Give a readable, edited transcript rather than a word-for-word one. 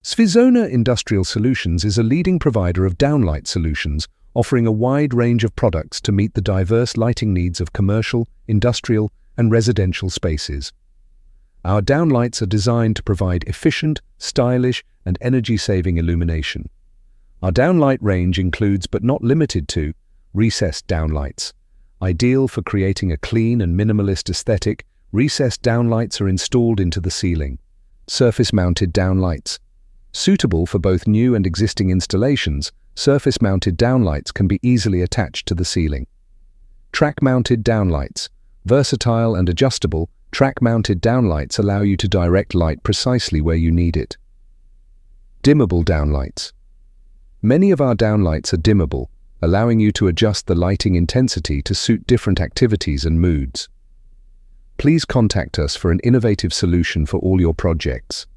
SVIZONA Industrial Solutions is a leading provider of downlight solutions, offering a wide range of products to meet the diverse lighting needs of commercial, industrial, and residential spaces. Our downlights are designed to provide efficient, stylish, and energy-saving illumination. Our downlight range includes, but not limited to, recessed downlights. Ideal for creating a clean and minimalist aesthetic, recessed downlights are installed into the ceiling. Surface-mounted downlights. Suitable for both new and existing installations, surface-mounted downlights can be easily attached to the ceiling. Track-mounted downlights. Versatile and adjustable, track-mounted downlights allow you to direct light precisely where you need it. Dimmable downlights. Many of our downlights are dimmable, allowing you to adjust the lighting intensity to suit different activities and moods. Please contact us for an innovative solution for all your projects.